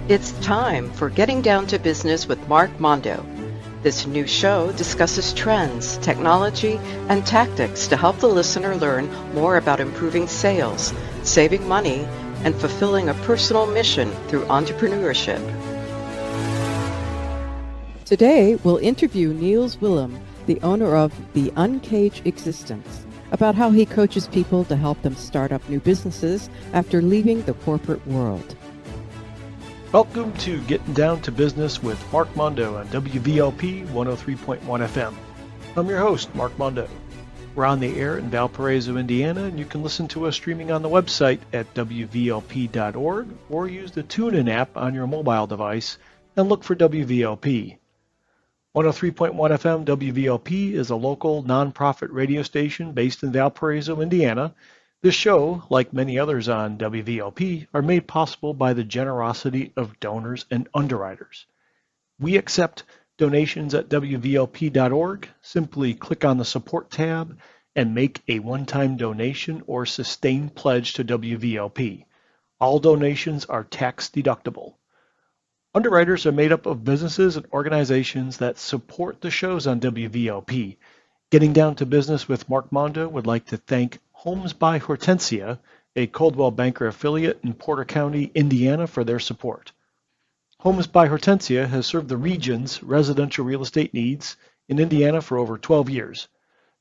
It's time for Getting Down to Business with Mark Mondo. This new show discusses trends, technology, and tactics to help the listener learn more about improving sales, saving money, and fulfilling a personal mission through entrepreneurship. Today, we'll interview Nils Welham, the owner of the Uncaged Existence, about how he coaches people to help them start up new businesses after leaving the corporate world. Welcome to Getting Down to Business with Mark Mondo on WVLP 103.1 FM. I'm your host, Mark Mondo. We're on the air in Valparaiso, Indiana, and you can listen to us streaming on the website at wvlp.org or use the TuneIn app on your mobile device and look for WVLP. 103.1 FM WVLP is a local nonprofit radio station based in Valparaiso, Indiana. This show, like many others on WVLP, are made possible by the generosity of donors and underwriters. We accept donations at WVLP.org. Simply click on the support tab and make a one-time donation or sustained pledge to WVLP. All donations are tax deductible. Underwriters are made up of businesses and organizations that support the shows on WVLP. Getting Down to Business with Mark Mondo would like to thank Homes by Hortensia, a Coldwell Banker affiliate in Porter County, Indiana, for their support. Homes by Hortensia has served the region's residential real estate needs in Indiana for over 12 years.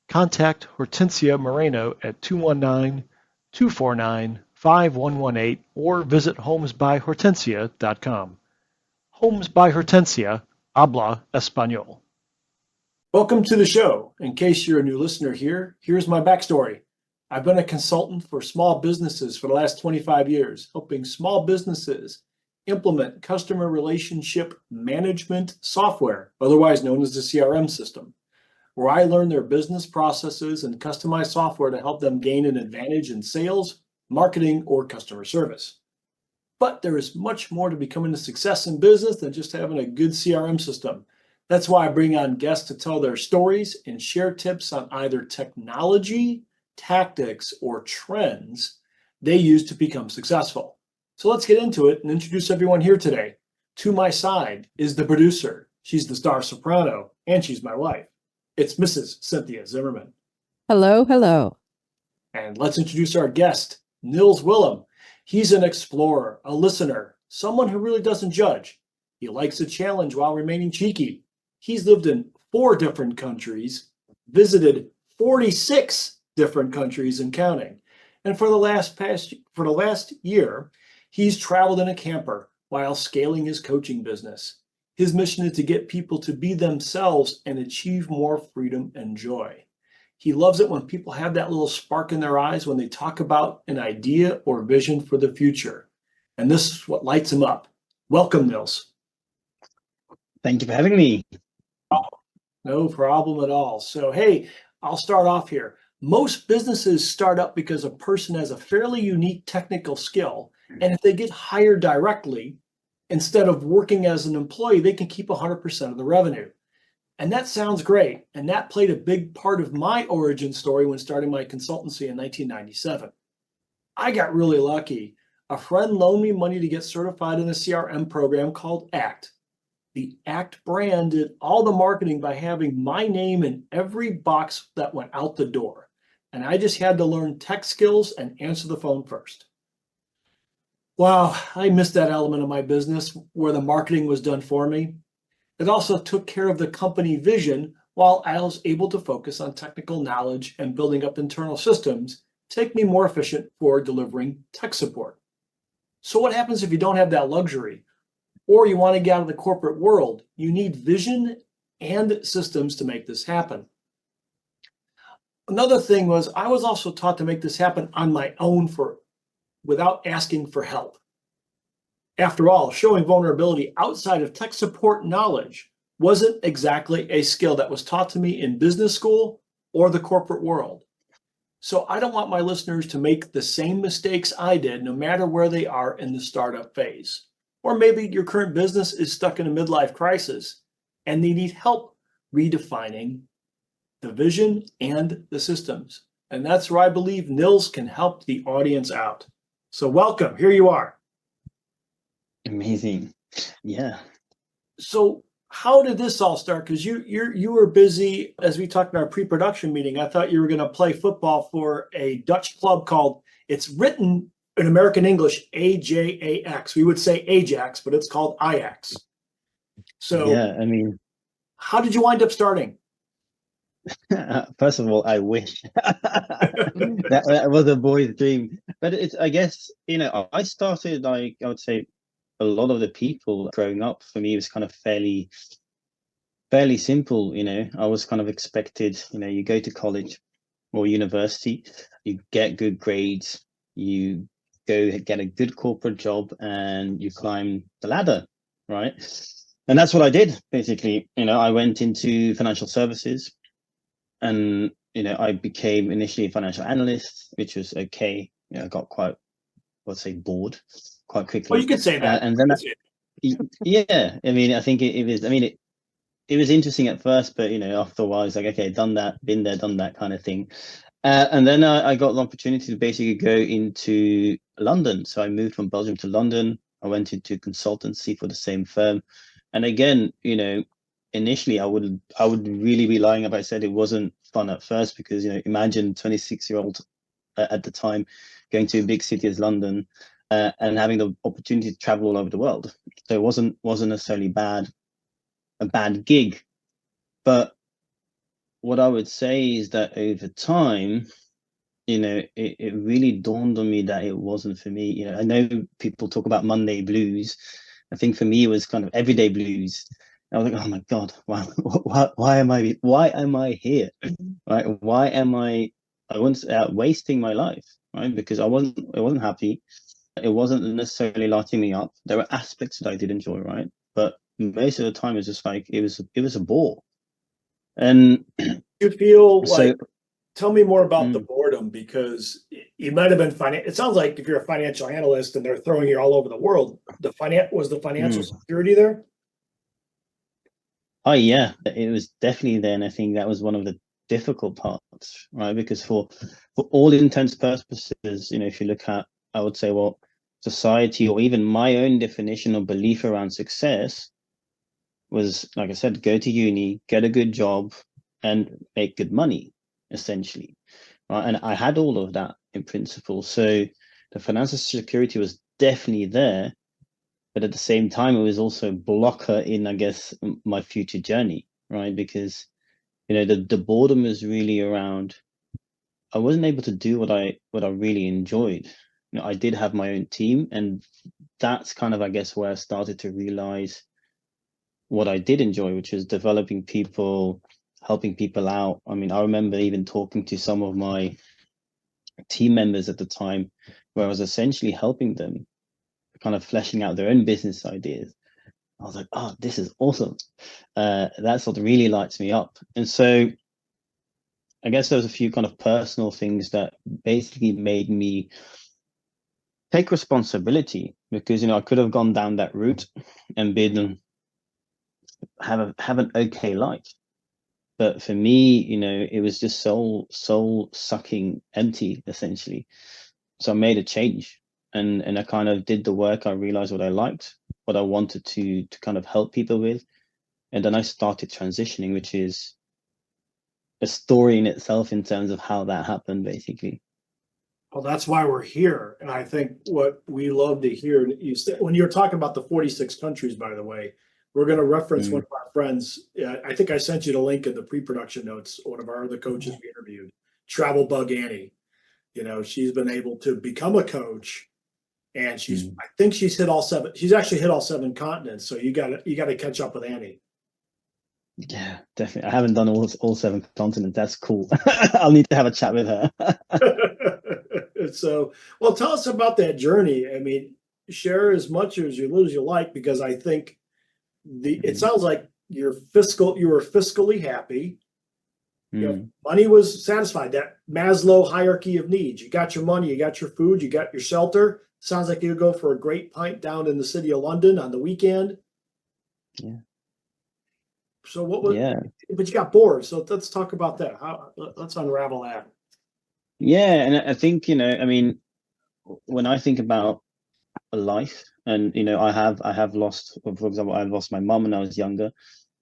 Contact Hortensia Moreno at 219-249-5118 or visit homesbyhortensia.com. Homes by Hortensia, habla español. Welcome to the show. In case you're a new listener here, here's my backstory. I've been a consultant for small businesses for the last 25 years, helping small businesses implement customer relationship management software, otherwise known as the CRM system, where I learn their business processes and customize software to help them gain an advantage in sales, marketing, or customer service. But there is much more to becoming a success in business than just having a good CRM system. That's why I bring on guests to tell their stories and share tips on either technology, tactics, or trends they use to become successful. So let's get into it and introduce everyone here today. To my side is the producer. She's the star soprano, and she's my wife. It's Mrs. Cynthia Zimmerman. Hello, hello. And let's introduce our guest, Nils Welham. He's an explorer, a listener, someone who really doesn't judge. He likes a challenge while remaining cheeky. He's lived in 4 different countries, visited 46 different countries and counting. And for the last year, he's traveled in a camper while scaling his coaching business. His mission is to get people to be themselves and achieve more freedom and joy. He loves it when people have that little spark in their eyes when they talk about an idea or vision for the future. And this is what lights him up. Welcome, Nils. Thank you for having me. No problem at all. So, hey, I'll start off here. Most businesses start up because a person has a fairly unique technical skill. And if they get hired directly, instead of working as an employee, they can keep 100% of the revenue. And that sounds great. And that played a big part of my origin story when starting my consultancy in 1997. I got really lucky. A friend loaned me money to get certified in a CRM program called ACT. The ACT brand did all the marketing by having my name in every box that went out the door. And I just had to learn tech skills and answer the phone first. Wow, I missed that element of my business where the marketing was done for me. It also took care of the company vision while I was able to focus on technical knowledge and building up internal systems to make me more efficient for delivering tech support. So what happens if you don't have that luxury? Or you want to get out of the corporate world? You need vision and systems to make this happen. Another thing was I was also taught to make this happen on my own without asking for help. After all, showing vulnerability outside of tech support knowledge wasn't exactly a skill that was taught to me in business school or the corporate world. So I don't want my listeners to make the same mistakes I did, no matter where they are in the startup phase. Or maybe your current business is stuck in a midlife crisis and they need help redefining the vision and the systems. And that's where I believe Nils can help the audience out. So welcome, here you are. Amazing. Yeah. So how did this all start? Because you were busy, as we talked in our pre-production meeting. I thought you were going to play football for a Dutch club called, it's written in American English, AJAX. We would say Ajax, but it's called Ajax. So Yeah. I mean, how did you wind up starting? first of all, I wish that was a boy's dream. But it's, I guess, I started, like, I would say a lot of the people growing up for me was kind of fairly simple. I was kind of expected, you go to college or university, you get good grades, you go get a good corporate job, and you climb the ladder, right? And that's what I did, basically. I went into financial services, and I became initially a financial analyst, which was okay. I got quite, let's say, bored quite quickly. Well, you could say that. And then yeah, I mean, I think it was, I mean, it was interesting at first, but after a while, it's like, okay, done that, been there, done that kind of thing. And then I got the opportunity to basically go into London. So I moved from Belgium to London. I went into consultancy for the same firm. And again, initially I would really be lying if I said it wasn't fun at first, because imagine 26-year-old at the time going to a big city as London, and having the opportunity to travel all over the world. So it wasn't necessarily a bad gig. But what I would say is that over time, it really dawned on me that it wasn't for me. I know people talk about Monday blues. I think for me it was kind of everyday blues. I was like, oh my God, wow, why am I here? Right? Why am I wasn't wasting my life, right? Because I wasn't happy. It wasn't necessarily lighting me up. There were aspects that I did enjoy, right? But most of the time it's just like it was a bore. And You feel so like, tell me more about the boredom, because you might have been it sounds like if you're a financial analyst and they're throwing you all over the world, the financial security there? Oh yeah, it was definitely there, and I think that was one of the difficult parts, right? Because for all intents purposes, if you look at, I would say, well, society or even my own definition or belief around success was, like I said, go to uni, get a good job, and make good money, essentially, right? And I had all of that in principle, so the financial security was definitely there, but at the same time, it was also a blocker in, I guess, my future journey, right? Because the boredom is really around. I wasn't able to do what I really enjoyed. I did have my own team, and that's kind of, I guess, where I started to realize what I did enjoy, which is developing people, helping people out. I mean, I remember even talking to some of my team members at the time, where I was essentially helping them kind of fleshing out their own business ideas. I was like, oh, this is awesome. That's what really lights me up. And so I guess there's a few kind of personal things that basically made me take responsibility, because I could have gone down that route and been have an okay life. But for me, it was just soul sucking empty, essentially. So I made a change, and I kind of did the work. I realized what I liked, what I wanted to kind of help people with. And then I started transitioning, which is a story in itself in terms of how that happened, basically. Well, that's why we're here. And I think what we love to hear, you said, when you're talking about the 46 countries, by the way, we're going to reference one of our friends. I think I sent you the link in the pre-production notes. One of our other coaches we interviewed, Travel Bug Annie. She's been able to become a coach, and I think she's hit all seven. She's actually hit all 7 continents. So you got to catch up with Annie. Yeah, definitely. I haven't done all 7 continents. That's cool. I'll need to have a chat with her. So, well, tell us about that journey. I mean, share as much or as little as you like, because I think it sounds like you were fiscally happy. Money was satisfied. That Maslow hierarchy of needs. You got your money, you got your food, you got your shelter. Sounds like you would go for a great pint down in the city of London on the weekend. Yeah. So what was? Yeah. But you got bored. So let's talk about that. Let's unravel that. Yeah, and I think I mean, when I think about a life, And I have lost, for example, I lost my mom when I was younger,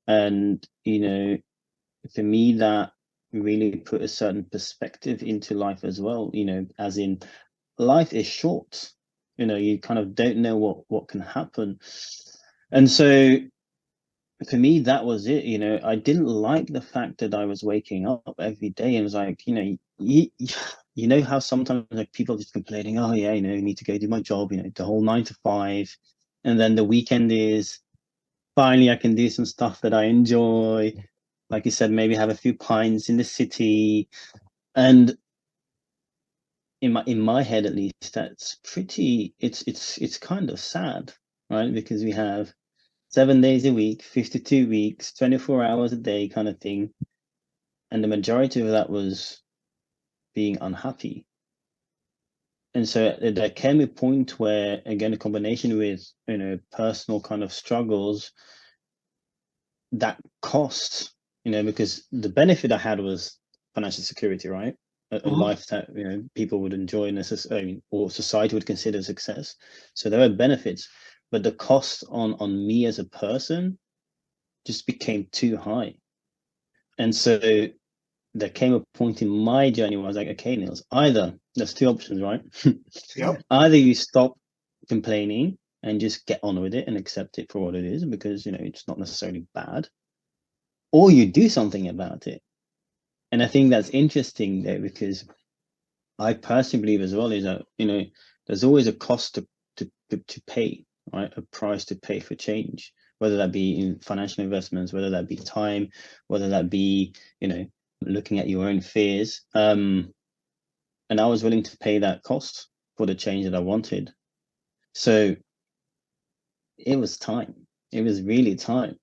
and for me that really put a certain perspective into life as well. As in, life is short. You kind of don't know what can happen, and so for me that was it. I didn't like the fact that I was waking up every day and was like, you know how sometimes like people are just complaining, oh yeah, I need to go do my job, the whole 9 to 5, and then the weekend is finally I can do some stuff that I enjoy. Like you said, maybe have a few pints in the city. And in my head at least, that's pretty, it's kind of sad, right? Because we have 7 days a week, 52 weeks, 24 hours a day kind of thing. And the majority of that was being unhappy. And so there came a point where, again, a combination with, personal kind of struggles, that cost, because the benefit I had was financial security, right? A life that, people would enjoy necessarily, or society would consider success. So there were benefits, but the cost on me as a person just became too high. And so there came a point in my journey where I was like, okay, Nils, either there's two options, right? Yep. Either you stop complaining and just get on with it and accept it for what it is, because it's not necessarily bad, or you do something about it. And I think that's interesting there, because I personally believe as well is that there's always a cost to pay, right? A price to pay for change, whether that be in financial investments, whether that be time, whether that be looking at your own fears. And I was willing to pay that cost for the change that I wanted. So it was time. It was really time.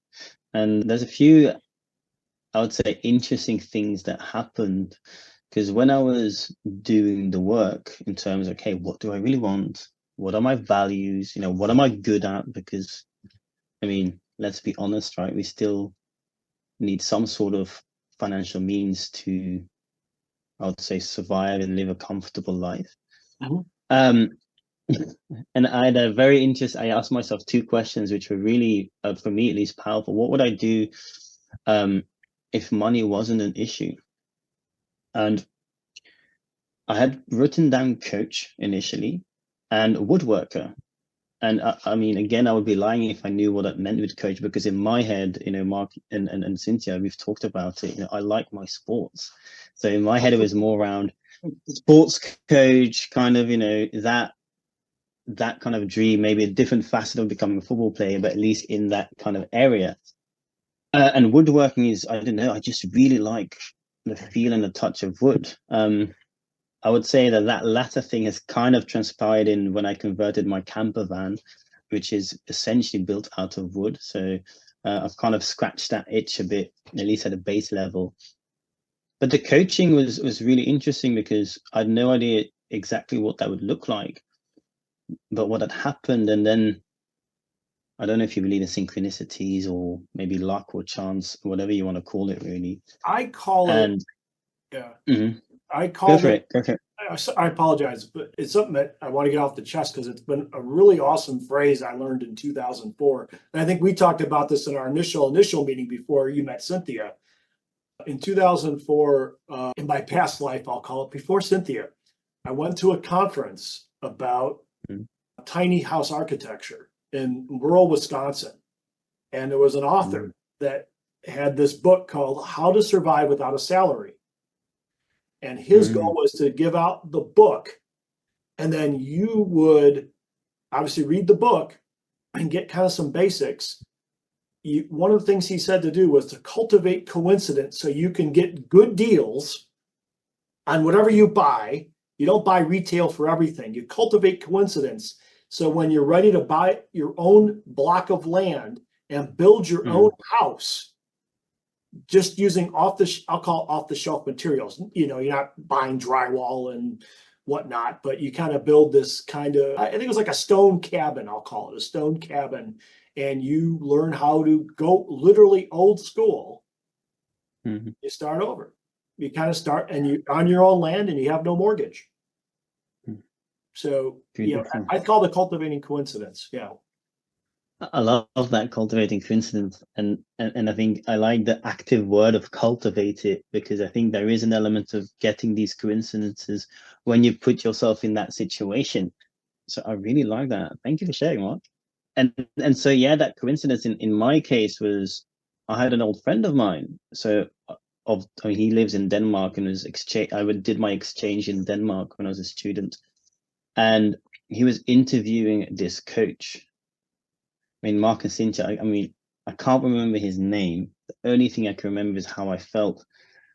And there's a few, I would say, interesting things that happened, because when I was doing the work in terms of, okay, what do I really want? What are my values? What am I good at? Because, I mean, let's be honest, right? We still need some sort of financial means to, I would say, survive and live a comfortable life. And I had a very interesting, I asked myself two questions, which were really, for me at least, powerful. What would I do if money wasn't an issue? And I had written down coach initially and woodworker. And I mean, again, I would be lying if I knew what it meant with coach, because in my head, Mark and Cynthia, we've talked about it. I like my sports. So in my head, it was more around sports coach, kind of, that kind of dream, maybe a different facet of becoming a football player, but at least in that kind of area. And woodworking is, I don't know, I just really like the feel and the touch of wood. I would say that latter thing has kind of transpired in when I converted my camper van, which is essentially built out of wood. So I've kind of scratched that itch a bit, at least at a base level. But the coaching was really interesting, because I had no idea exactly what that would look like. But what had happened, and then I don't know if you believe in synchronicities or maybe luck or chance, whatever you want to call it, really. I call it. Yeah. Mm-hmm. I call it. Go for it. I apologize, but it's something that I want to get off the chest, because it's been a really awesome phrase I learned in 2004. And I think we talked about this in our initial meeting before you met Cynthia. In 2004, in my past life, I'll call it, before Cynthia, I went to a conference about tiny house architecture in rural Wisconsin. And there was an author that had this book called How to Survive Without a Salary. And his goal was to give out the book, and then you would obviously read the book and get kind of some basics. One of the things he said to do was to cultivate coincidence, so you can get good deals on whatever you buy. You don't buy retail for everything. You cultivate coincidence. So when you're ready to buy your own block of land and build your own house, just using off the shelf materials, you're not buying drywall and whatnot, but you kind of build this kind of, I think it was like a stone cabin, I'll call it a stone cabin. And you learn how to go literally old school. You start over. You kind of start, and you're on your own land, and you have no mortgage. So, Beautiful. I call it cultivating coincidence. Yeah. I love that cultivating coincidence, and I think I like the active word of cultivate it, because I think there is an element of getting these coincidences when you put yourself in that situation. So I really like that. Thank you for sharing, Mark. And so yeah, that coincidence in my case was, I had an old friend of mine. So I mean, he lives in Denmark and was exchange. Did my exchange in Denmark when I was a student, and he was interviewing this coach. I mean, Mark and Cynthia, I mean, I can't remember his name. The only thing I can remember is how I felt.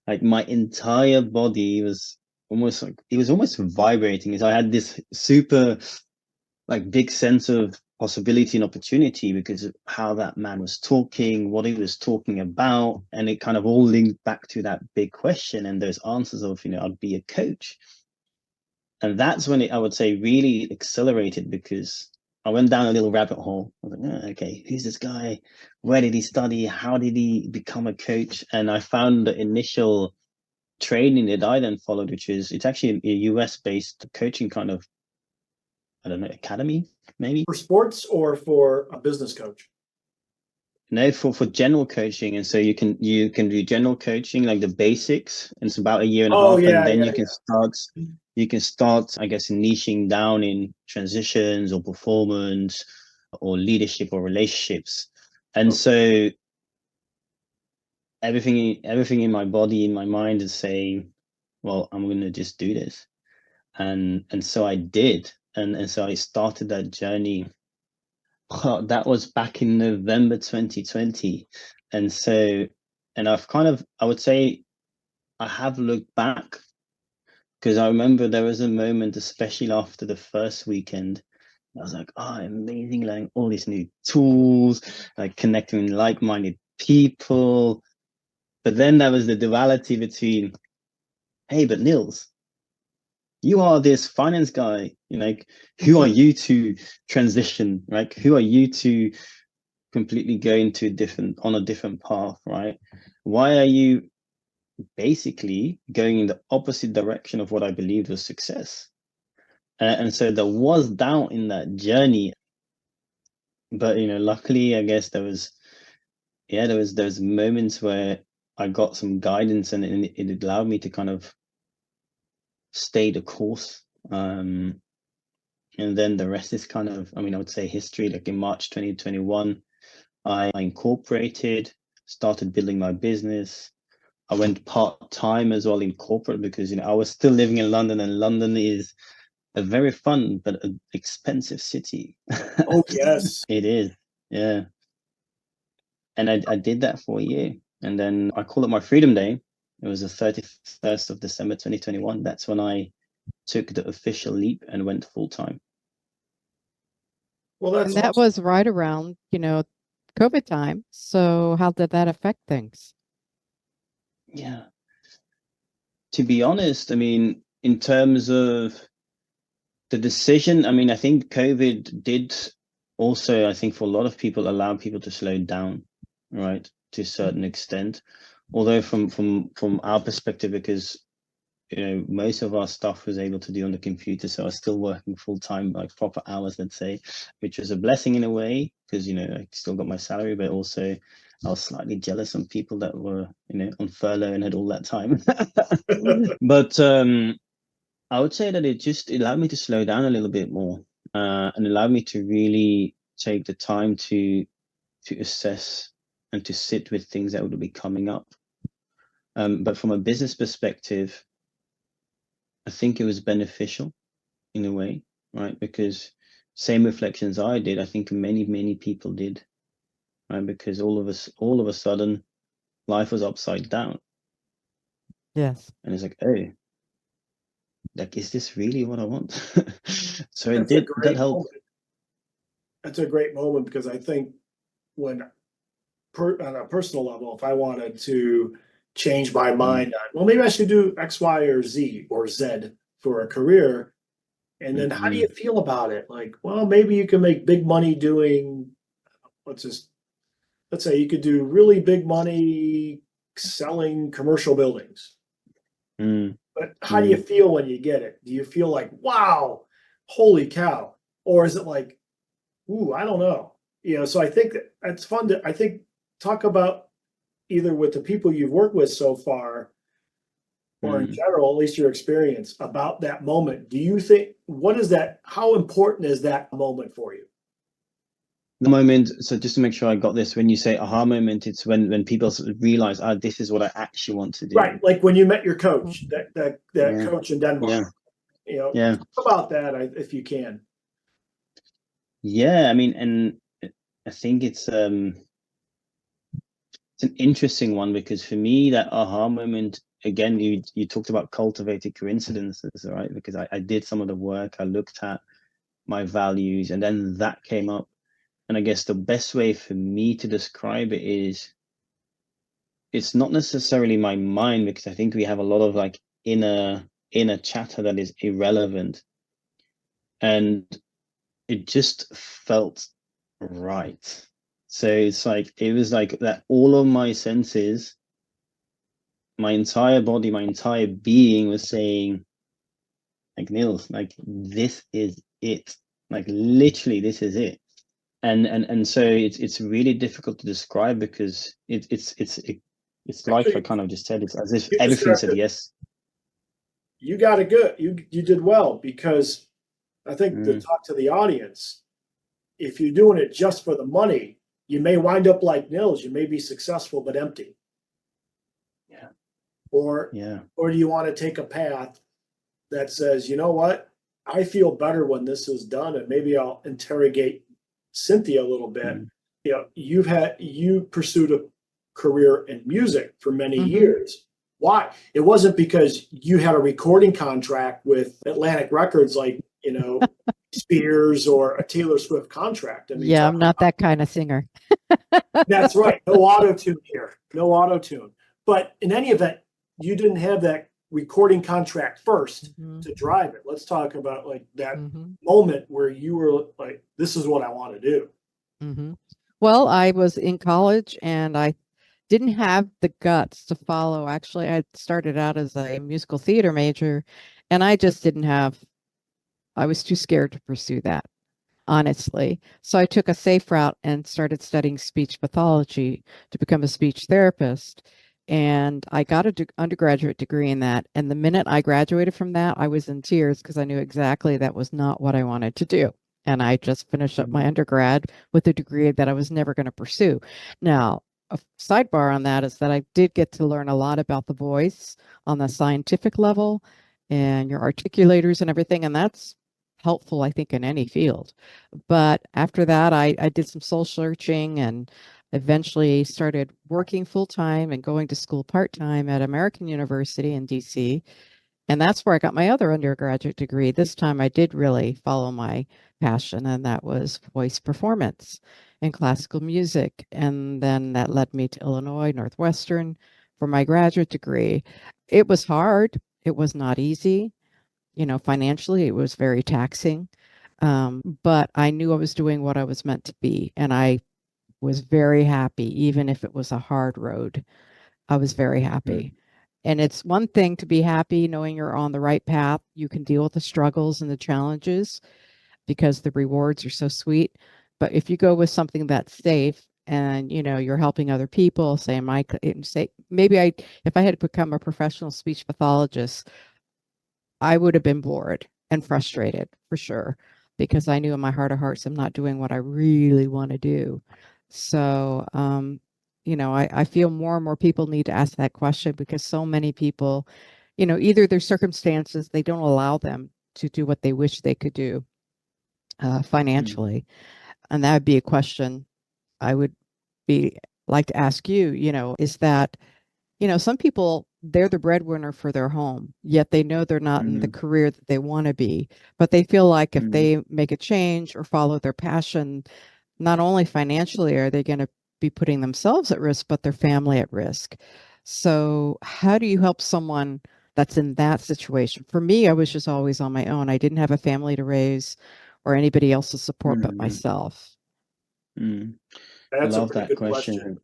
Like my entire body was almost like, it was almost vibrating. So I had this super like big sense of possibility and opportunity because of how that man was talking, what he was talking about. And it kind of all linked back to that big question and those answers of, I'd be a coach. And that's when I would say, really accelerated, because I went down a little rabbit hole. I was like, okay, who's this guy? Where did he study? How did he become a coach? And I found the initial training that I then followed, which is, it's actually a US-based coaching kind of, I don't know, academy, maybe? For sports or for a business coach? No, for general coaching. And so you can do general coaching, like the basics. And it's about a year and a half. And then you can start, I guess, niching down in transitions or performance or leadership or relationships. And so everything in my body, in my mind is saying, well, I'm going to just do this. And so I did. And so I started that journey. That was back in November 2020. And so, and I would say I have looked back, because I remember there was a moment, especially after the first weekend, I was like, oh, amazing, learning all these new tools, like connecting with like-minded people. But then there was the duality between, hey, but Nils, you are this finance guy, like, who are you to transition, right? Who are you to completely go into on a different path, right? Why are you basically going in the opposite direction of what I believed was success? And so there was doubt in that journey, but luckily, I guess there was moments where I got some guidance, and it allowed me to kind of stay the course. And then the rest is kind of, I would say history. Like in March 2021, I incorporated, started building my business. I went part-time as well in corporate because, I was still living in London, and London is a very fun but expensive city. Oh, yes. It is. Yeah. And I did that for a year. And then I call it my Freedom Day. It was the 31st of December, 2021. That's when I took the official leap and went full-time. Well, that's And that was right around, COVID time. So how did that affect things? Yeah. To be honest, in terms of the decision, I think COVID did also, I think for a lot of people, allow people to slow down, right, to a certain extent. Although from our perspective, because most of our stuff was able to do on the computer, so I was still working full time, like proper hours, let's say, which was a blessing in a way, because I still got my salary, but also I was slightly jealous on people that were on furlough and had all that time. But I would say that it allowed me to slow down a little bit more, and allowed me to really take the time to assess and to sit with things that would be coming up. But from a business perspective, I think it was beneficial in a way, right? Because same reflections I did, I think many people did, right? Because all of a sudden, life was upside down. Yes. And it's like, oh, like, is this really what I want? So that helped. That's a great moment, because I think on a personal level, if I wanted to change my mind on, well, maybe I should do X, Y, or Z for a career. And then how do you feel about it? Like, well, maybe you can make big money doing, let's say you could do really big money selling commercial buildings. But how do you feel when you get it? Do you feel like, wow, holy cow? Or is it like, ooh, I don't know. So I think that it's fun to, talk about either with the people you've worked with so far or in general, at least your experience about that moment. Do you think, what is that? How important is that moment for you? The moment, so just to make sure I got this, when you say aha moment, it's when people sort of realize, this is what I actually want to do. Right. Like when you met your coach, that coach in Denmark. Yeah. Talk about that if you can. Yeah, I mean, and I think it's an interesting one, because for me, that aha moment, again, you talked about cultivated coincidences, right? Because I did some of the work, I looked at my values, and then that came up. And I guess the best way for me to describe it is, it's not necessarily my mind, because I think we have a lot of like inner chatter that is irrelevant. And it just felt right. So it was like that all of my senses, my entire body, my entire being was saying, like, Nils, like, this is it. Like, literally, this is it. And so it's really difficult to describe, because it's like I kind of just said, it's as if everything said yes. You got it good. You did well, because I think to talk to the audience, if you're doing it just for the money, you may wind up like Nils. You may be successful but empty. Yeah. Or do you want to take a path that says, you know what, I feel better when this is done, and maybe I'll interrogate Cynthia a little bit. You pursued a career in music for many years. Why? It wasn't because you had a recording contract with Atlantic Records, like, Spears or a Taylor Swift contract. I mean, I'm not that kind of singer. That's right. No auto-tune here. No auto-tune. But in any event, you didn't have that recording contract first to drive it. Let's talk about like that moment where you were like, this is what I want to do. Well, I was in college and I didn't have the guts to follow. Actually, I started out as a musical theater major, and I just didn't have, I was too scared to pursue that, honestly. So I took a safe route and started studying speech pathology to become a speech therapist. And I got an undergraduate degree in that. And the minute I graduated from that, I was in tears, because I knew exactly that was not what I wanted to do. And I just finished up my undergrad with a degree that I was never going to pursue. Now, a sidebar on that is that I did get to learn a lot about the voice on the scientific level and your articulators and everything. And that's helpful, I think, in any field. But after that, I did some soul searching and eventually started working full-time and going to school part-time at American University in DC. And that's where I got my other undergraduate degree. This time I did really follow my passion, and that was voice performance and classical music. And then that led me to Illinois Northwestern for my graduate degree. It was hard. It was not easy. Financially, it was very taxing. But I knew I was doing what I was meant to be. And I was very happy, even if it was a hard road. I was very happy. And it's one thing to be happy knowing you're on the right path. You can deal with the struggles and the challenges because the rewards are so sweet. But if you go with something that's safe and you're helping other people, say maybe if I had become a professional speech pathologist, I would have been bored and frustrated for sure, because I knew in my heart of hearts I'm not doing what I really want to do. So I feel more and more people need to ask that question, because so many people, either their circumstances, they don't allow them to do what they wish they could do financially. And that would be a question I would like to ask you, is that, some people, they're the breadwinner for their home, yet they know they're not in the career that they want to be. But they feel like if they make a change or follow their passion, not only financially are they going to be putting themselves at risk, but their family at risk. So how do you help someone that's in that situation? For me, I was just always on my own. I didn't have a family to raise or anybody else's support but myself. I love that question.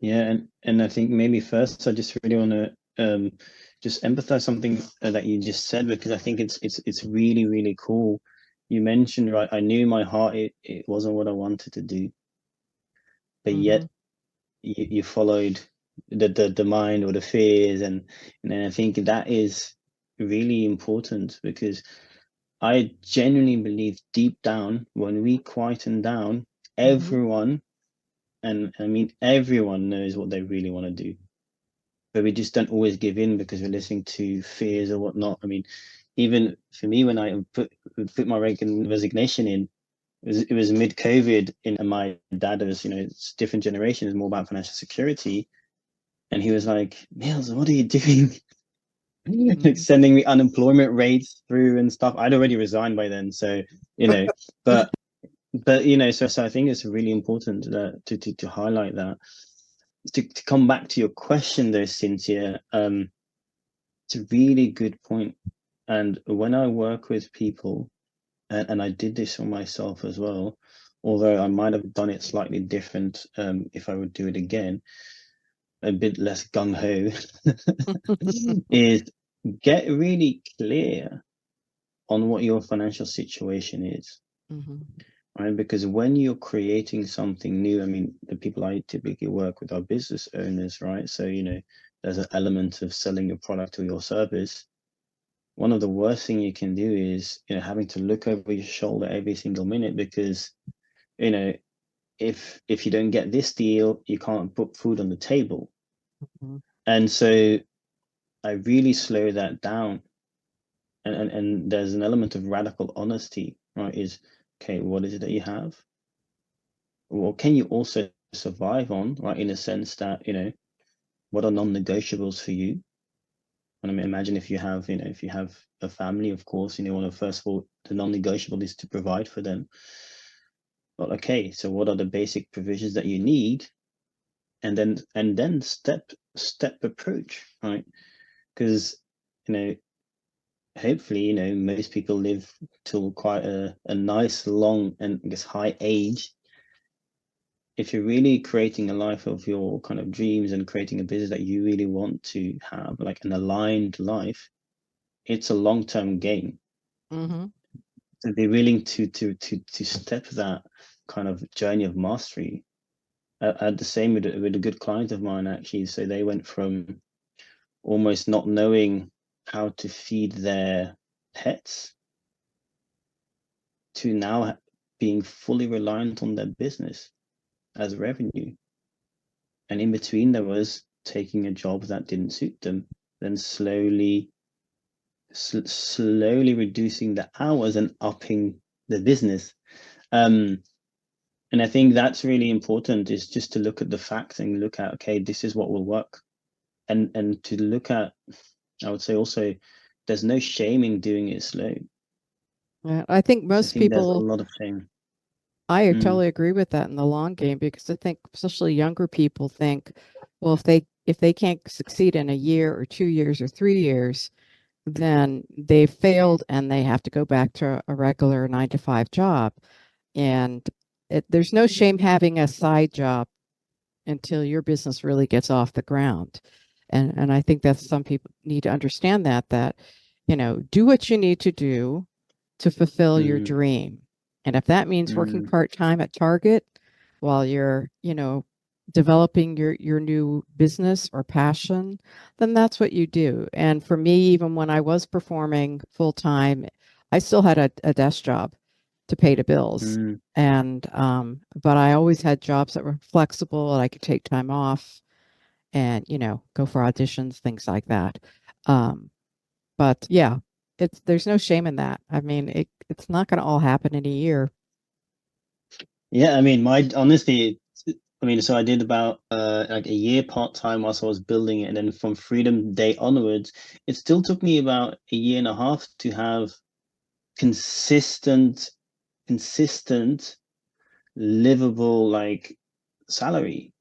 Yeah, and I think maybe first I just really want to just empathize something that you just said, because I think it's really, really cool. You mentioned, right, I knew in my heart it wasn't what I wanted to do, but yet you followed the mind or the fears, and I think that is really important, because I genuinely believe deep down, when we quieten down, everyone, and I mean everyone, knows what they really want to do, but we just don't always give in because we're listening to fears or whatnot. I mean, even for me, when I put my resignation in, it was mid-COVID, and my dad was, it's different generations, more about financial security, and he was like, "Nils, what are you doing?" Like sending me unemployment rates through and stuff. I'd already resigned by then, so but so I think it's really important to highlight that. To come back to your question though, Cynthia, it's a really good point. And when I work with people, and I did this for myself as well, although I might have done it slightly different, if I would do it again, a bit less gung-ho, is get really clear on what your financial situation is. Right? Because when you're creating something new, I mean, the people I typically work with are business owners, right? So, there's an element of selling your product or your service. One of the worst thing you can do is, having to look over your shoulder every single minute, because, if you don't get this deal, you can't put food on the table. And so I really slow that down. And there's an element of radical honesty, right? Is, okay, what is it that you have? What can you also survive on, right? In a sense that, what are non-negotiables for you? And I mean, imagine if you have, if you have a family, of course, one of, first of all, the non-negotiable is to provide for them. Well, okay, so what are the basic provisions that you need? And then step approach, right? Because, hopefully, most people live till quite a nice, long, and I guess high age. If you're really creating a life of your kind of dreams and creating a business that you really want to have, like an aligned life, it's a long-term game. So be willing to step that kind of journey of mastery. I had the same with a good client of mine, actually. So they went from almost not knowing how to feed their pets to now being fully reliant on their business as revenue. And in between, there was taking a job that didn't suit them, then slowly reducing the hours and upping the business. And I think that's really important, is just to look at the facts and look at, okay, this is what will work. And to look at, I would say also, there's no shame in doing it slow. Yeah, I think most there's a people, lot of shame. I totally agree with that in the long game, because I think especially younger people think, well, if they can't succeed in a year or 2 years or 3 years, then they've failed and they have to go back to a regular 9-to-5 job. And there's no shame having a side job until your business really gets off the ground. And I think that some people need to understand that, do what you need to do to fulfill your dream. And if that means working part-time at Target while you're, developing your new business or passion, then that's what you do. And for me, even when I was performing full-time, I still had a desk job to pay the bills. And but I always had jobs that were flexible and I could take time off and, go for auditions, things like that. But yeah, there's no shame in that. I mean, it's not going to all happen in a year. Yeah, I mean, honestly, I mean, so I did about like a year part-time whilst I was building it, and then from Freedom Day onwards, it still took me about a year and a half to have consistent, livable, like, salary.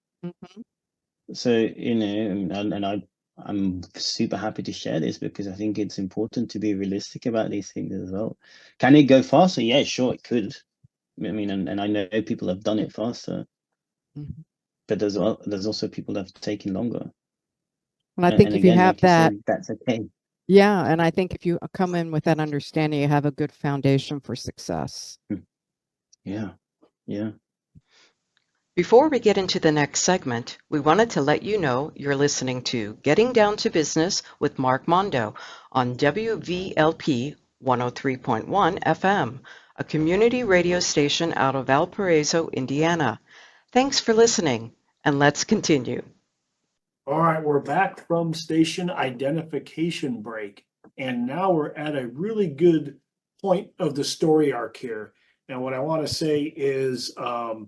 So, and I'm super happy to share this, because I think it's important to be realistic about these things as well. Can it go faster? Yeah, sure, it could. I mean, and I know people have done it faster, but there's also people that have taken longer. And I think And if you again, have like you that, said, that's okay. yeah, and I think if you come in with that understanding, you have a good foundation for success. Yeah, yeah. Before we get into the next segment, we wanted to let you know you're listening to Getting Down to Business with Mark Mondo on WVLP 103.1 FM, a community radio station out of Valparaiso, Indiana. Thanks for listening, and let's continue. All right, we're back from station identification break, and now we're at a really good point of the story arc here. And what I want to say is, all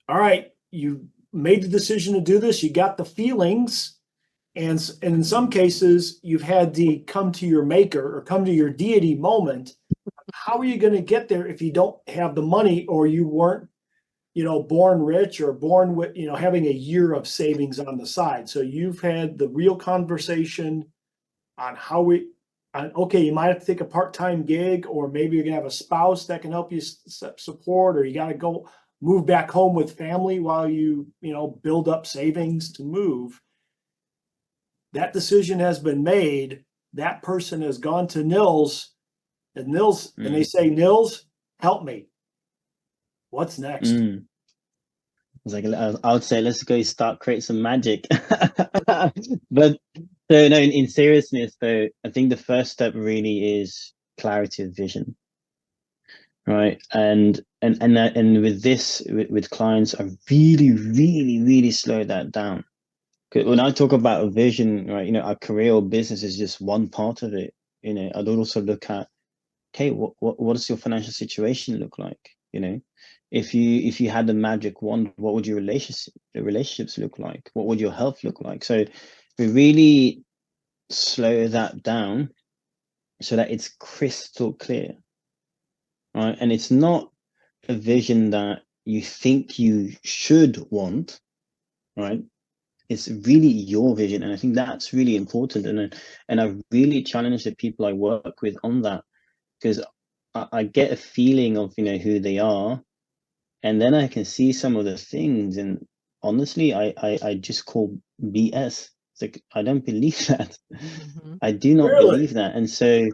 right, you made the decision to do this, you got the feelings, and in some cases, you've had the come to your maker or come to your deity moment. How are you going to get there if you don't have the money, or you weren't born rich, or born with, having a year of savings on the side? So you've had the real conversation on okay, you might have to take a part-time gig, or maybe you're gonna have a spouse that can help you support, or you got to go move back home with family while you build up savings to move. That decision has been made. That person has gone to Nils, and they say, Nils, help me. What's next? I was like, I would say, let's go create some magic. But so no, in seriousness though, I think the first step really is clarity of vision, right? And with this, with clients, I really slow that down. Because when I talk about a vision, right, our career or business is just one part of it. I'd also look at, okay, what does your financial situation look like? If you had a magic wand, what would your relationships look like? What would your health look like? So we really slow that down so that it's crystal clear, right? And it's not a vision that you think you should want, right? It's really your vision, and I think that's really important. And I really challenge the people I work with on that, because I get a feeling of who they are, and then I can see some of the things, and honestly, I just call BS. It's like, I don't believe that. I do not Really? believe that. And so,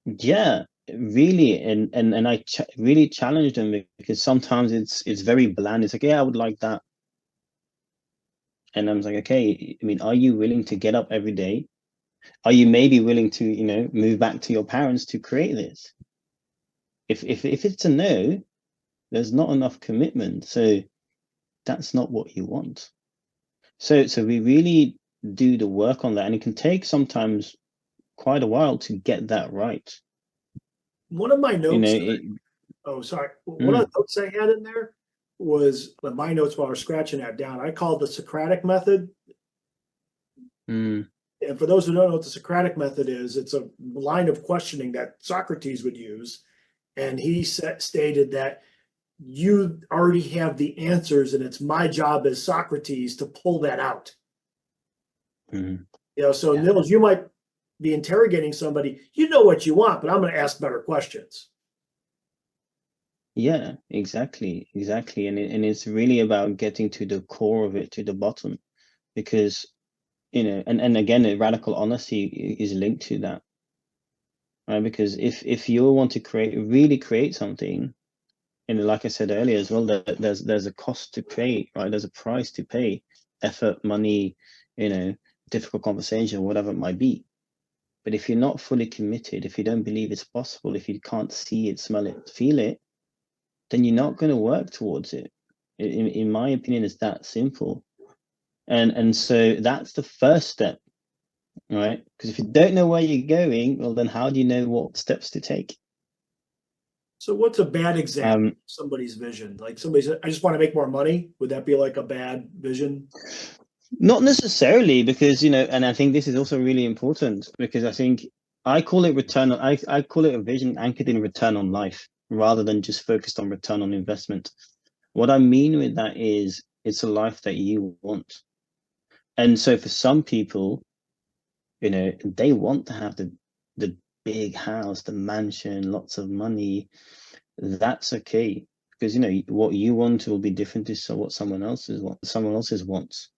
yeah, really, and I really challenge them, because sometimes it's very bland. It's like, yeah, I would like that. And I'm like, okay, I mean, are you willing to get up every day? Are you maybe willing to, move back to your parents to create this? If it's a no, there's not enough commitment. So that's not what you want. So we really do the work on that, and it can take sometimes quite a while to get that right. One of my notes, one of the notes I had in there was my notes while I was scratching that down. I called the Socratic method. And for those who don't know what the Socratic method is, it's a line of questioning that Socrates would use. And he stated that you already have the answers, and it's my job as Socrates to pull that out. So Yeah. Nils, you might be interrogating somebody, you know what you want, but I'm going to ask better questions. Yeah, exactly. And it's really about getting to the core of it, to the bottom, because, and again, radical honesty is linked to that, right? Because if you want to really create something, and like I said earlier as well, that there's a cost to pay, right? There's a price to pay, effort, money, difficult conversation, whatever it might be. But if you're not fully committed, if you don't believe it's possible, if you can't see it, smell it, feel it, then you're not going to work towards it. In my opinion, it's that simple. And so that's the first step, right? Because if you don't know where you're going, well, then how do you know what steps to take? So what's a bad example of somebody's vision? Like somebody said, I just want to make more money. Would that be like a bad vision? Not necessarily, because, and I think this is also really important, because I think I call it I call it a vision anchored in return on life, rather than just focused on return on investment. What I mean with that is, it's a life that you want. And so for some people, they want to have the big house, the mansion, lots of money. That's okay, because what you want will be different to what someone else's wants.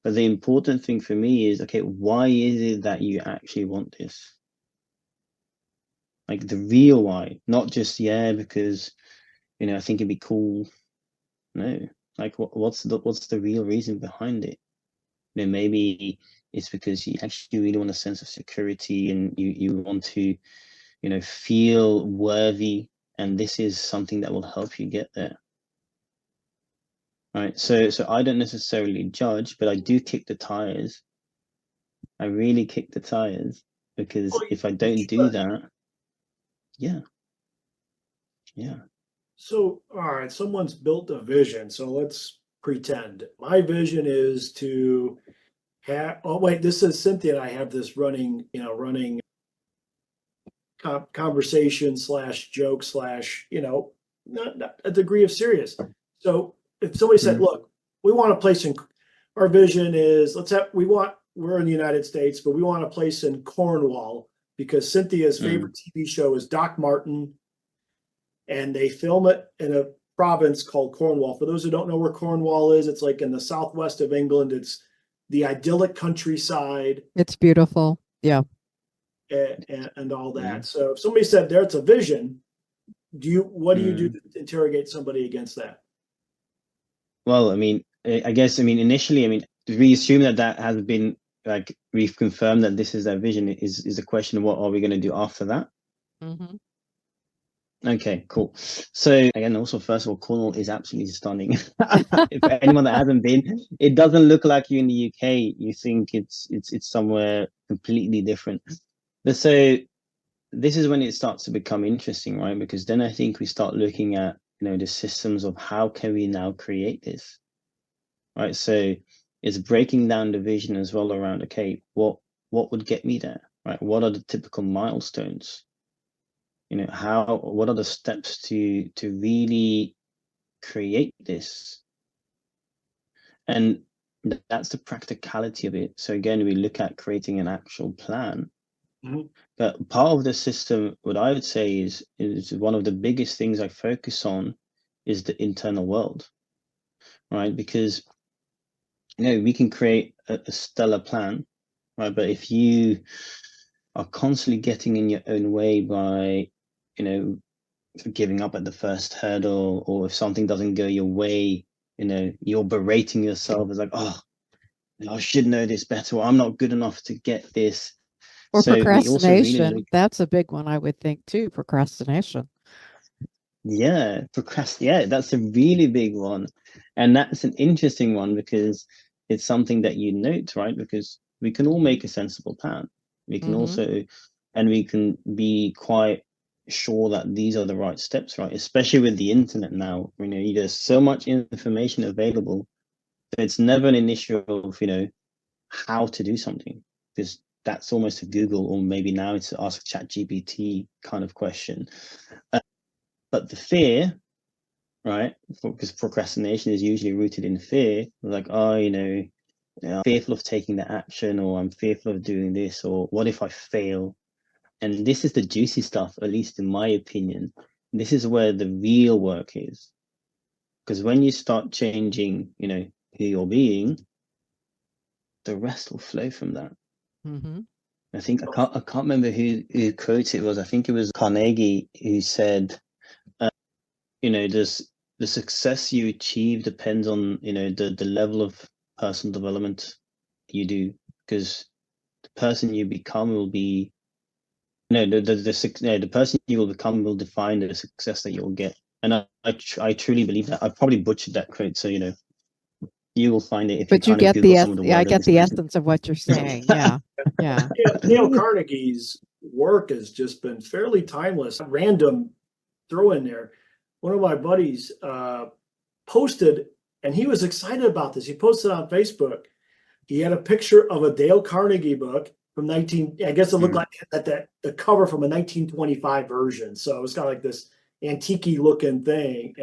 But the important thing for me is, okay, why is it that you actually want this? Like the real why, not just, yeah, because, you know, I think it'd be cool. No, like what's the real reason behind it? You know, maybe it's because you actually really want a sense of security and you want to, you know, feel worthy, and this is something that will help you get there. Right. So I don't necessarily judge, but I do kick the tires. I really kick the tires, because Well, if I you don't do should. that, yeah. So, all right, someone's built a vision. So let's pretend my vision is to have, oh, wait, this is Cynthia and I have this running, running conversation slash joke slash, not a degree of serious. So if somebody said, Mm, look, we want a place in, our vision is, we're in the United States, but we want a place in Cornwall because Cynthia's favorite TV show is Doc Martin, and they film it in a province called Cornwall. For those who don't know where Cornwall is, it's like in the southwest of England. It's the idyllic countryside. It's beautiful. Yeah. And all that. mm. So if somebody said there's a vision, what do you do Mm. to interrogate somebody against that? Well, I mean, I guess, I mean, initially, I mean, we assume that has been, like, we've confirmed that this is their vision. Is the question of what are we going to do after that? Mm-hmm. Okay, cool. So again, also, first of all, Cornwall is absolutely stunning. If anyone that hasn't been, it doesn't look like you're in the UK. You think it's somewhere completely different. But so this is when it starts to become interesting, right? Because then I think we start looking at, you know, the systems of how can we now create this, right? So it's breaking down the vision as well around, okay, what would get me there, right? What are the typical milestones? You know, what are the steps to really create this? And that's the practicality of it. So again, we look at creating an actual plan. Mhm. But part of the system, what I would say is one of the biggest things I focus on is the internal world, right? Because, you know, we can create a stellar plan, right? But if you are constantly getting in your own way by, you know, giving up at the first hurdle, or if something doesn't go your way, you know, you're berating yourself as like, oh, I should know this better, or I'm not good enough to get this. Or So we also really procrastination. look, That's a big one, I would think, too. Procrastination. yeah, yeah, that's a really big one. And that's an interesting one because it's something that you note, right? Because we can all make a sensible plan. We can Mm-hmm. also, and we can be quite sure that these are the right steps, right? Especially with the internet now, you know, there's so much information available. So it's never an issue of, you know, how to do something, because that's almost a Google, or maybe now it's a ask ChatGPT kind of question. But the fear, right? Because procrastination is usually rooted in fear, like, oh, you know, I'm fearful of taking the action, or I'm fearful of doing this, or what if I fail? And this is the juicy stuff, at least in my opinion. This is where the real work is. Because when you start changing, you know, who you're being, the rest will flow from that. Mm-hmm. I think I can't remember who quote it was. I think it was Carnegie who said, you know, the success you achieve depends on, you know, the level of personal development you do, because the person you become will be, no, the person you will become will define the success that you'll get. And I truly believe that. I probably butchered that quote, so, you know, you will find it if you But you kind of get Google some of the I work that get this the person. essence of what you're saying. Yeah. Yeah. Dale Carnegie's work has just been fairly timeless. Random throw in there. One of my buddies posted, and he was excited about this. He posted on Facebook. He had a picture of a Dale Carnegie book from 19. I guess it looked like that the cover from a 1925 version. So it was kind of like this antique looking thing.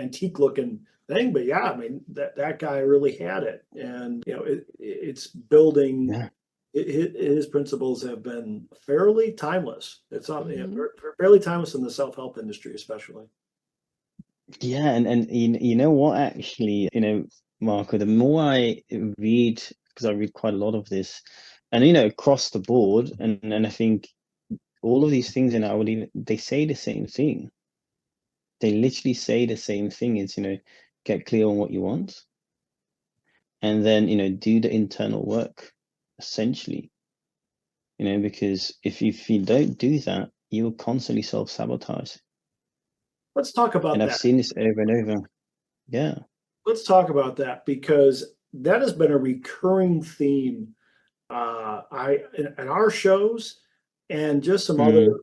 But yeah, I mean that guy really had it, and you know it's building. Yeah. His principles have been fairly timeless. It's Mhm. fairly timeless in the self-help industry, especially. Yeah, and you know what, actually, you know, Marco, the more I read because I read quite a lot of this, and across the board, and I think all of these things, they say the same thing. They literally say the same thing. It's get clear on what you want, and then do the internal work, essentially. Because if you don't do that, you will constantly self-sabotage. Let's talk about and that. I've seen this over and over. Yeah. Let's talk about that, because that has been a recurring theme in our shows, and just some other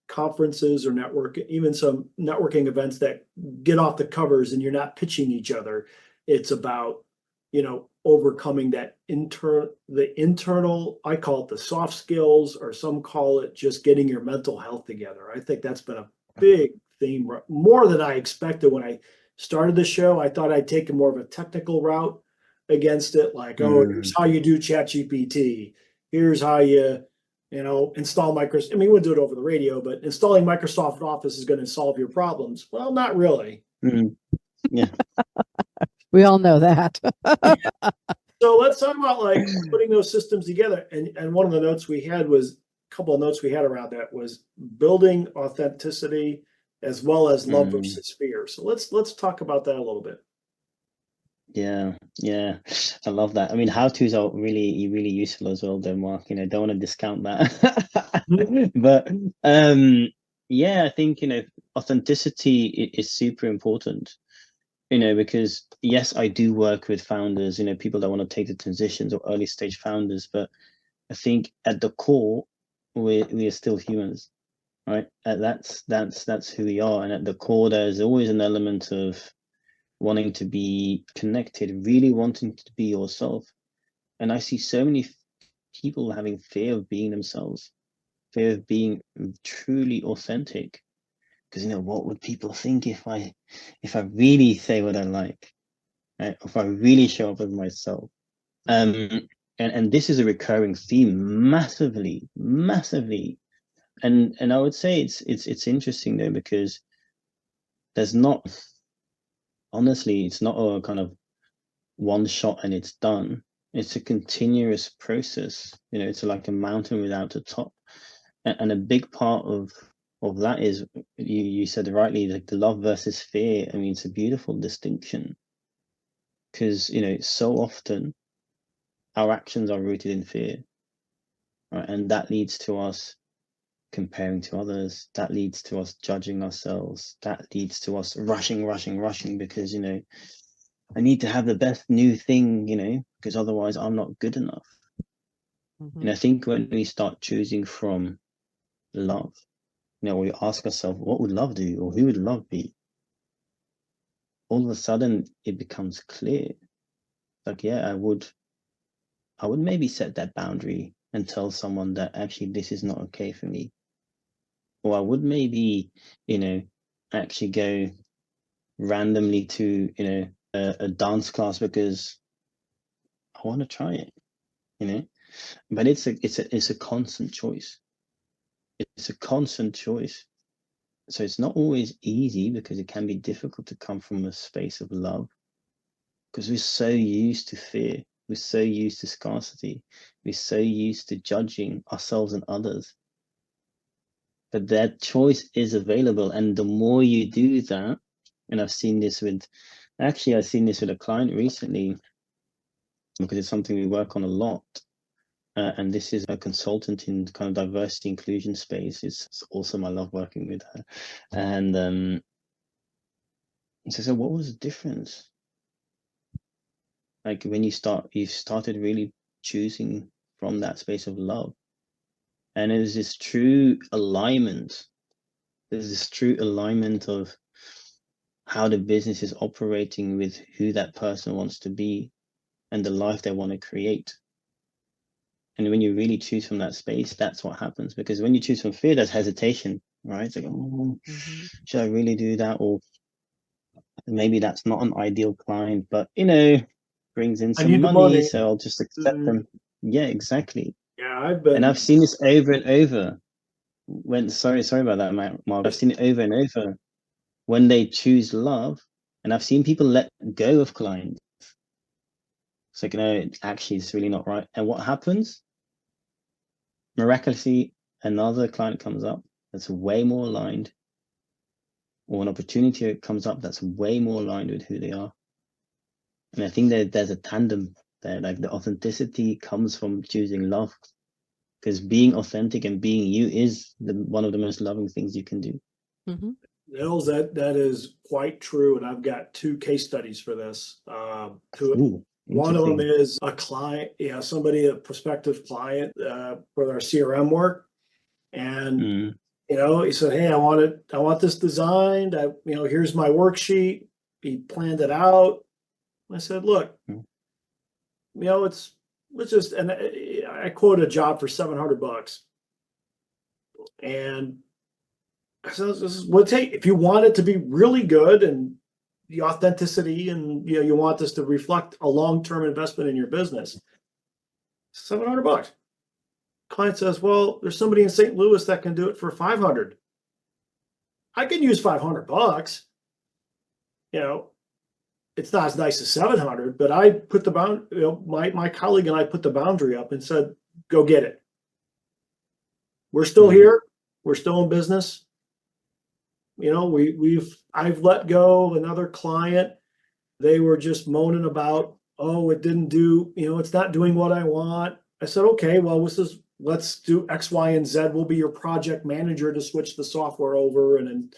conferences or even some networking events that get off the covers and you're not pitching each other. It's about overcoming that internal, I call it the soft skills, or some call it just getting your mental health together. I think that's been a big theme, more than I expected. When I started the show, I thought I'd take more of a technical route against it, like, here's how you do ChatGPT, here's how you install Microsoft. I mean, we wouldn't do it over the radio, but installing Microsoft Office is going to solve your problems. Well, not really. Yeah. We all know that. So let's talk about putting those systems together. And one of the notes we had was, a couple of notes we had around that was building authenticity as well as love versus fear. So let's talk about that a little bit. Yeah, I love that. I mean, how-tos are really useful as well, though, Mark. Don't want to discount that. But yeah, I think authenticity is super important. Because yes, I do work with founders, people that want to take the transitions, or early stage founders, but I think at the core, we are still humans, right? That's who we are, and at the core, there's always an element of wanting to be connected, really wanting to be yourself. And I see so many people having fear of being themselves, fear of being truly authentic. Because what would people think if I really say what I like, right? If I really show up as myself. And this is a recurring theme, massively. And I would say it's interesting though, because there's not, honestly, it's not a kind of one shot and it's done. It's a continuous process. It's like a mountain without a top. And a big part of that is, you said rightly, like the love versus fear. I mean, it's a beautiful distinction, because so often our actions are rooted in fear, right? And that leads to us comparing to others, that leads to us judging ourselves, that leads to us rushing because I need to have the best new thing, because otherwise I'm not good enough. And I think when we start choosing from love, we ask ourselves, what would love do, or who would love be? All of a sudden it becomes clear. Like, yeah, I would maybe set that boundary and tell someone that actually this is not okay for me. Or I would maybe, actually go randomly to, a dance class because I want to try it, But it's a constant choice. It's a constant choice. So it's not always easy, because it can be difficult to come from a space of love, because we're so used to fear. We're so used to scarcity. We're so used to judging ourselves and others. But that choice is available. And the more you do that, and I've seen this with a client recently, because it's something we work on a lot. And this is a consultant in kind of diversity inclusion space. It's awesome. I love working with her. And so what was the difference? Like, when you started really choosing from that space of love, and there's this true alignment. There's this true alignment of how the business is operating with who that person wants to be and the life they want to create. And when you really choose from that space, that's what happens. Because when you choose from fear, there's hesitation, right? It's like, should I really do that? Or maybe that's not an ideal client, but brings in some money, so I'll just accept them. Yeah, exactly. Yeah, I've seen this over and over. Sorry about that, Mark. I've seen it over and over when they choose love, and I've seen people let go of clients It's like, no, actually, it's really not right. And what happens? Miraculously, another client comes up that's way more aligned, or an opportunity comes up that's way more aligned with who they are. And I think that there's a tandem there. Like the authenticity comes from choosing love, because being authentic and being you is one of the most loving things you can do. Mm-hmm. Nils, that is quite true, and I've got 2 case studies for this. Ooh, One of them interesting. is a client, somebody, a prospective client for our CRM work, and he said, "Hey, I want this designed. Here's my worksheet." He planned it out. I said, "Look, let's just," and I quoted a job for $700, and I said, "This is what it take if you want it to be really good and the authenticity, and you want this to reflect a long-term investment in your business. $700." Client says, "Well, there's somebody in St. Louis that can do it for 500. I can use $500. It's not as nice as 700, but I put the my colleague and I put the boundary up and said, go get it. We're still here. We're still in business. I've let go of another client. They were just moaning about, oh, it didn't do, it's not doing what I want." I said, "Okay, well, let's do X, Y, and Z. We'll be your project manager to switch the software over and then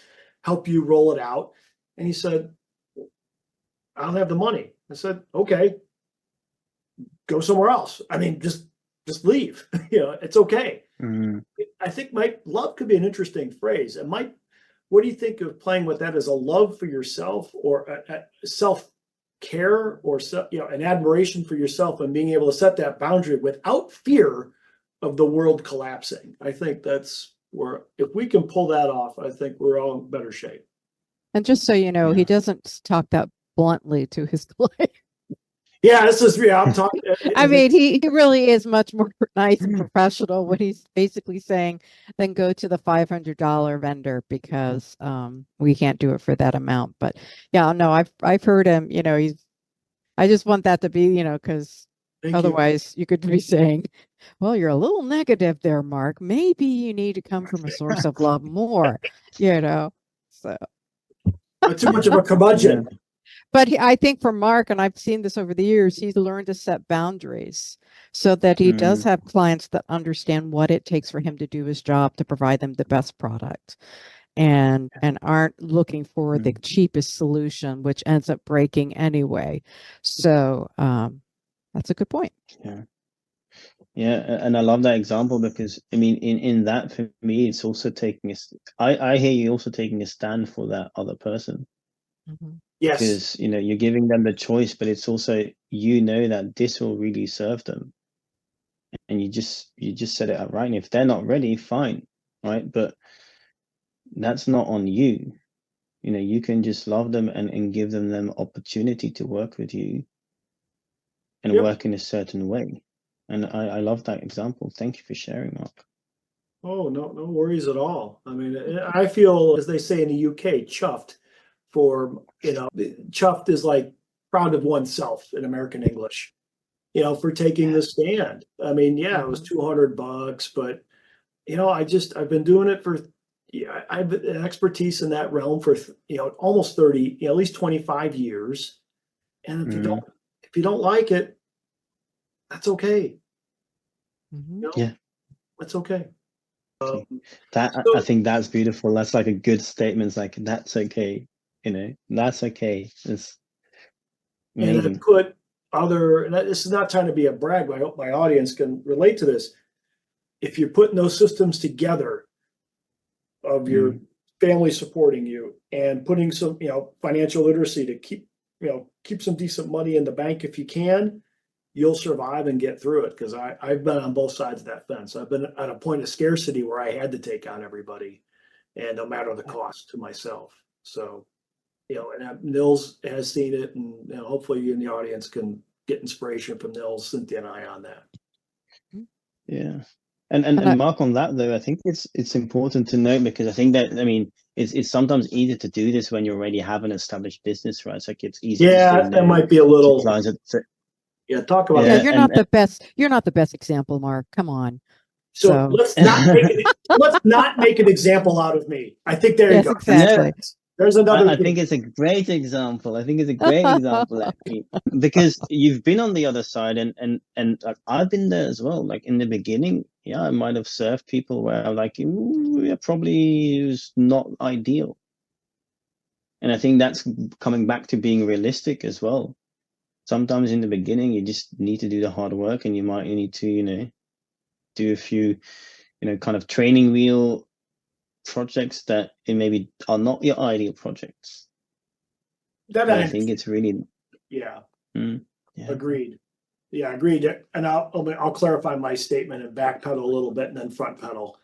help you roll it out." And he said, "I don't have the money." I said, "Okay, go somewhere else. I mean, just leave. It's okay." I think, Mike, love could be an interesting phrase. And Mike, what do you think of playing with that as a love for yourself, or a self-care, or an admiration for yourself, and being able to set that boundary without fear of the world collapsing? I think that's where, if we can pull that off, I think we're all in better shape. And just so you know, he doesn't talk that bluntly to his client. Yeah, this is, I'm talking. I mean, he really is much more nice and professional when he's basically saying, then go to the $500 vendor, because we can't do it for that amount. But yeah, no, I've heard him, I just want that to be, because otherwise you could be saying, well, you're a little negative there, Mark. Maybe you need to come from a source of love more, so. Not too much of a curmudgeon. But I think for Mark, and I've seen this over the years, he's learned to set boundaries so that he does have clients that understand what it takes for him to do his job, to provide them the best product, and aren't looking for the cheapest solution, which ends up breaking anyway. So that's a good point. Yeah, and I love that example, because I mean, in that, for me, it's also taking I hear you also taking a stand for that other person. Yes. Because you're giving them the choice, but it's also, that this will really serve them, and you just set it up right. And if they're not ready, fine, right? But that's not on you. You can just love them and give them opportunity to work with you and work in a certain way. And I love that example. Thank you for sharing, Mark. Oh, no worries at all. I mean, I feel, as they say in the UK, chuffed for, chuffed is like proud of oneself in American English, for taking the stand. I mean, yeah, it was $200, but, I've been doing it for, I've an expertise in that realm for, almost 30, at least 25 years. And if you don't like it, that's okay. Yeah, that's okay. I think that's beautiful. That's like a good statement. It's like, that's okay. That's okay. It's amazing. And put and this is not trying to be a brag, but I hope my audience can relate to this. If you're putting those systems together of your family supporting you, and putting some, financial literacy to keep some decent money in the bank if you can, you'll survive and get through it. Because I've been on both sides of that fence. I've been at a point of scarcity where I had to take on everybody, and no matter the cost to myself. So, and Nils has seen it, and hopefully you in the audience can get inspiration from Nils, Cynthia, and I on that. Yeah. And Mark, on that though, I think it's important to note, because I think that, I mean, it's sometimes easier to do this when you already have an established business, right? It's like, it's easy. Yeah, that might be a little. Yeah, talk about Yeah, that. you're not the best. You're not the best example, Mark. Come on. So let's not make an example out of me. I think there you Yes, go. exactly. There's another. I think it's a great example. I think it's a great example, actually, because you've been on the other side, and I've been there as well. Like in the beginning, yeah, I might have served people where I'm like, "Ooh, yeah, probably was not ideal." And I think that's coming back to being realistic as well. Sometimes in the beginning, you just need to do the hard work, and you might need to, do a few, kind of training wheel projects that it maybe are not your ideal projects. That But I think it's really, yeah, yeah. agreed. Yeah, agreed. And I'll clarify my statement and backpedal a little bit and then front pedal.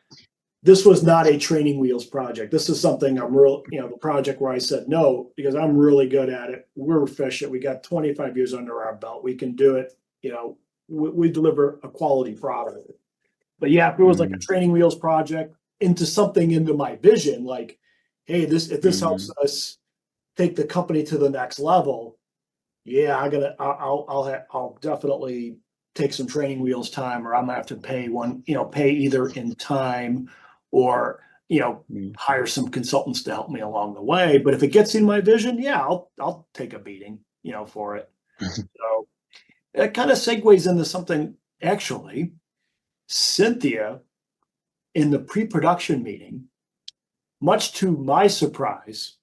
This was not a training wheels project. This is something I'm real, the project where I said no, because I'm really good at it. We're efficient. We got 25 years under our belt. We can do it. We deliver a quality product. But yeah, if it was like a training wheels project into my vision, like, hey, if this helps us take the company to the next level, yeah, I'll definitely take some training wheels time, or I'm gonna have to pay either in time or hire some consultants to help me along the way. But if it gets in my vision, yeah, I'll take a beating, for it. So it kind of segues into something. Actually, Cynthia, in the pre-production meeting, much to my surprise,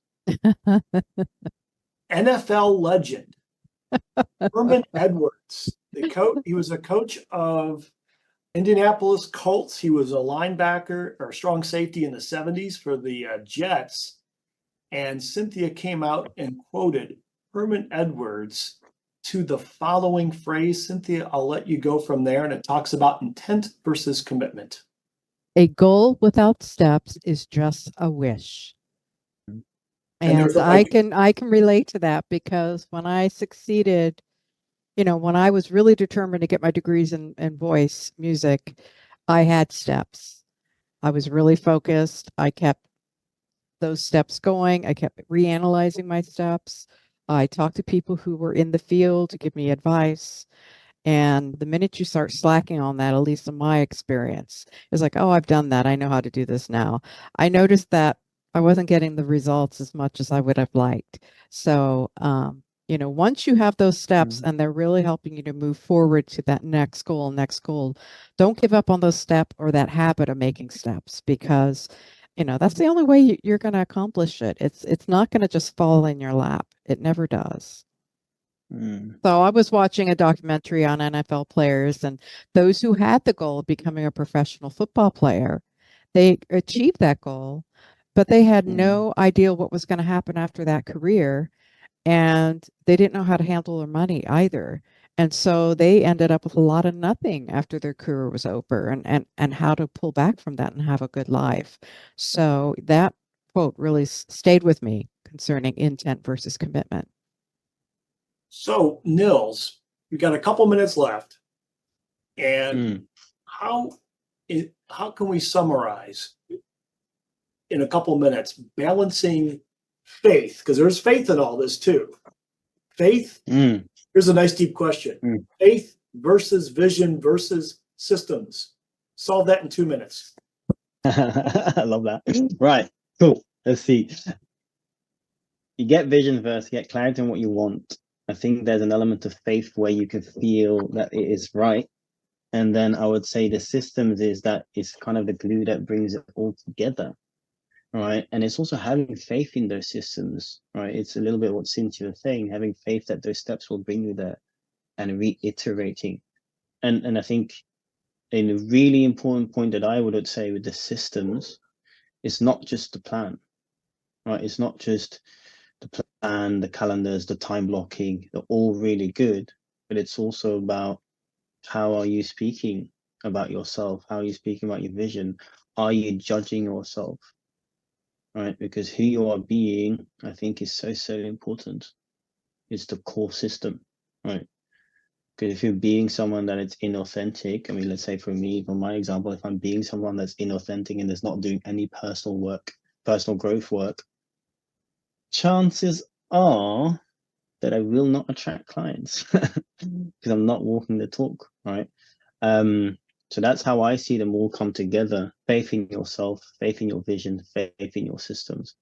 NFL legend Herman Edwards, he was a coach of Indianapolis Colts. He was a linebacker or strong safety in the 70s for the Jets. And Cynthia came out and quoted Herman Edwards to the following phrase. Cynthia, I'll let you go from there. And it talks about intent versus commitment. A goal without steps is just a wish. And I can relate to that, because when I succeeded, when I was really determined to get my degrees in voice music, I had steps. I was really focused. I kept those steps going. I kept reanalyzing my steps. I talked to people who were in the field to give me advice. And the minute you start slacking on that, at least in my experience, it's like, oh, I've done that. I know how to do this now. I noticed that I wasn't getting the results as much as I would have liked. So, once you have those steps and they're really helping you to move forward to that next goal, don't give up on those steps or that habit of making steps, because, that's the only way you're going to accomplish it. It's not going to just fall in your lap. It never does. So I was watching a documentary on NFL players, and those who had the goal of becoming a professional football player, they achieved that goal, but they had no idea what was going to happen after that career, and they didn't know how to handle their money either. And so they ended up with a lot of nothing after their career was over, and how to pull back from that and have a good life. So that quote really stayed with me concerning intent versus commitment. So, Nils, we got a couple minutes left, and how can we summarize in a couple minutes balancing faith, because there's faith in all this too. Faith. Here's a nice deep question: faith versus vision versus systems. Solve that in 2 minutes. I love that. Right, cool. Let's see. You get vision first, get clarity on what you want. I think there's an element of faith where you can feel that it is right. And then I would say the systems is kind of the glue that brings it all together. Right. And it's also having faith in those systems. Right. It's a little bit what Cynthia was saying, having faith that those steps will bring you there, and reiterating. And I think a really important point that I would say with the systems, it's not just the plan. Right. It's not just the plan, the calendars, the time blocking, they're all really good, but it's also about how are you speaking about yourself? How are you speaking about your vision? Are you judging yourself? Right? Because who you are being, I think, is so important. It's the core system, right? Because if you're being someone that it's inauthentic, I mean, let's say for me, for my example, if I'm being someone that's inauthentic and is not doing any personal growth work, chances are that I will not attract clients because I'm not walking the talk, right? So that's how I see them all come together. Faith in yourself, faith in your vision, faith in your systems,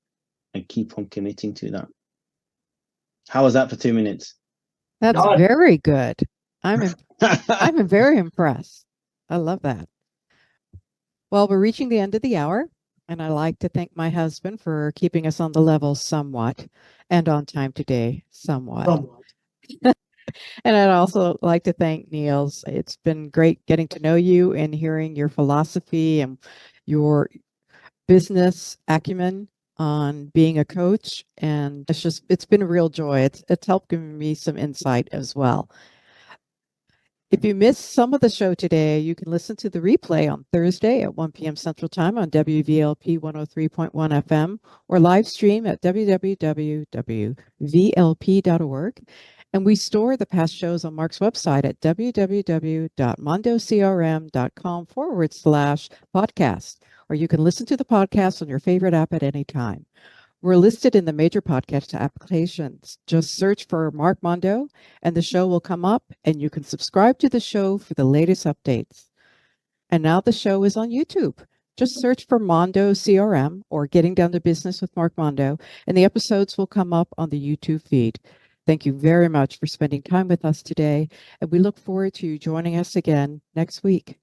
and keep on committing to that. How was that for 2 minutes? That's God. very good. I'm very impressed. I love that. Well, we're reaching the end of the hour, and I'd like to thank my husband for keeping us on the level somewhat and on time today somewhat. Somewhat. And I'd also like to thank Niels. It's been great getting to know you and hearing your philosophy and your business acumen on being a coach. And it's been a real joy. It's helped give me some insight as well. If you missed some of the show today, you can listen to the replay on Thursday at 1 p.m. Central Time on WVLP 103.1 FM or live stream at www.vlp.org. And we store the past shows on Mark's website at www.mondocrm.com/podcast, or you can listen to the podcast on your favorite app at any time. We're listed in the major podcast applications. Just search for Mark Mondo and the show will come up, and you can subscribe to the show for the latest updates. And now the show is on YouTube. Just search for Mondo CRM or Getting Down to Business with Mark Mondo, and the episodes will come up on the YouTube feed. Thank you very much for spending time with us today, and we look forward to you joining us again next week.